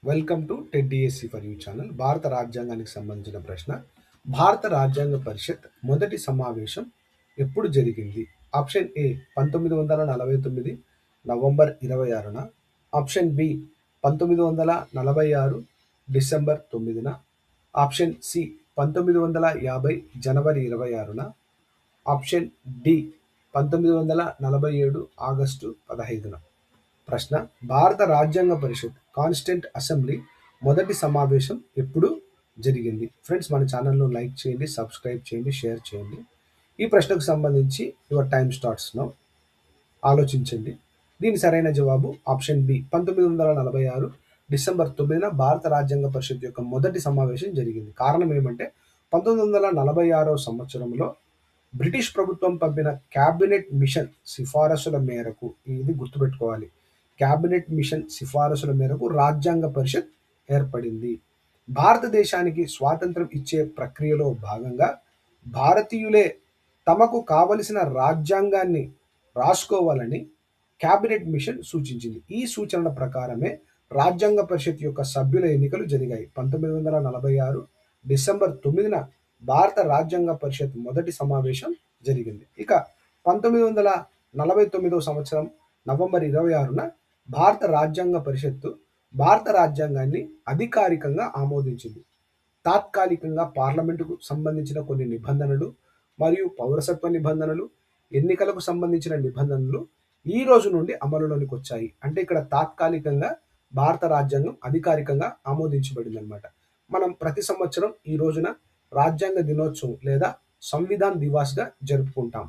Welcome to Ted DSC for you channel. భారత రాజ్యాంగానికి సంబంధించిన ప్రశ్న. భారత రాజ్యాంగ పరిషత్ మొదటి సమావేశం ఎప్పుడు జరిగింది? ఆప్షన్ ఏ 1949 నవంబర్ 26న, ఆప్షన్ బి 1946 డిసెంబర్ 9న, ఆప్షన్ సి 1950 జనవరి 26న, ఆప్షన్ డి 1947 ఆగస్టు 15న. ప్రశ్న: భారత రాజ్యాంగ పరిషత్ కాన్స్టిట్యూంట్ అసెంబ్లీ మొదటి సమావేశం ఎప్పుడు జరిగింది? ఫ్రెండ్స్, మన ఛానల్ను లైక్ చేయండి, సబ్స్క్రైబ్ చేయండి, షేర్ చేయండి. ఈ ప్రశ్నకు సంబంధించి యువర్ టైమ్ స్టార్ట్స్ నౌ. ఆలోచించండి. దీని సరైన జవాబు ఆప్షన్ బి 1946 డిసెంబర్ 9న భారత రాజ్యాంగ పరిషత్ యొక్క మొదటి సమావేశం జరిగింది. కారణం ఏమంటే 1946 సంవత్సరంలో బ్రిటిష్ ప్రభుత్వం పంపిన క్యాబినెట్ మిషన్ సిఫారసుల మేరకు, ఇది గుర్తుపెట్టుకోవాలి, క్యాబినెట్ మిషన్ సిఫారసుల మేరకు రాజ్యాంగ పరిషత్ ఏర్పడింది. భారతదేశానికి స్వాతంత్రం ఇచ్చే ప్రక్రియలో భాగంగా భారతీయులే తమకు కావలసిన రాజ్యాంగాన్ని రాసుకోవాలని క్యాబినెట్ మిషన్ సూచించింది. ఈ సూచనల ప్రకారమే రాజ్యాంగ పరిషత్ యొక్క సభ్యుల ఎన్నికలు జరిగాయి. 1946 డిసెంబర్ 9న భారత రాజ్యాంగ పరిషత్ మొదటి సమావేశం జరిగింది. ఇక 1949 సంవత్సరం నవంబర్ 26న భారత రాజ్యాంగ పరిషత్తు భారత రాజ్యాంగాన్ని అధికారికంగా ఆమోదించింది. తాత్కాలికంగా పార్లమెంటుకు సంబంధించిన కొన్ని నిబంధనలు మరియు పౌరసత్వ నిబంధనలు, ఎన్నికలకు సంబంధించిన నిబంధనలు ఈ రోజు నుండి అమలులోనికి వచ్చాయి. అంటే ఇక్కడ తాత్కాలికంగా భారత రాజ్యాంగం అధికారికంగా ఆమోదించబడింది అనమాట. మనం ప్రతి సంవత్సరం ఈ రోజున రాజ్యాంగ దినోత్సవం లేదా సంవిధాన్ దివాస్గా జరుపుకుంటాం.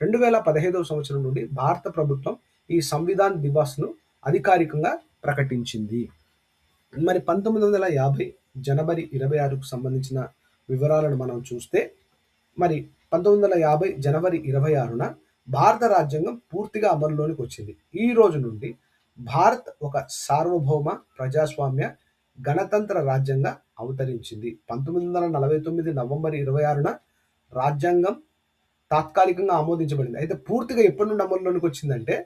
2015 సంవత్సరం నుండి భారత ప్రభుత్వం ఈ సంవిధాన్ దివాస్ను అధికారికంగా ప్రకటించింది. మరి 1950 జనవరి 26కు సంబంధించిన వివరాలను మనం చూస్తే, మరి 1950 జనవరి 26న భారత రాజ్యాంగం పూర్తిగా అమలులోనికి వచ్చింది. ఈ రోజు నుండి భారత్ ఒక సార్వభౌమ ప్రజాస్వామ్య గణతంత్ర రాజ్యంగా అవతరించింది. 1949 నవంబర్ 26న రాజ్యాంగం తాత్కాలికంగా ఆమోదించబడింది. అయితే పూర్తిగా ఎప్పటి నుండి అమలులోనికి వచ్చిందంటే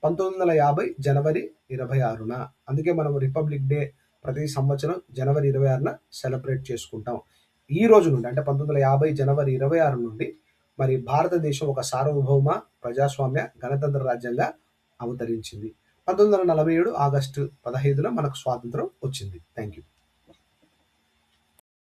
1950 జనవరి 26న. అందుకే మనం రిపబ్లిక్ డే ప్రతి సంవత్సరం జనవరి 26న సెలబ్రేట్ చేసుకుంటాం. ఈ రోజు నుండి అంటే 1950 జనవరి 26 నుండి మరి భారతదేశం ఒక సార్వభౌమ ప్రజాస్వామ్య గణతంత్ర రాజ్యంగా అవతరించింది. 1947 ఆగస్టు 15న మనకు స్వాతంత్రం వచ్చింది. Thank you.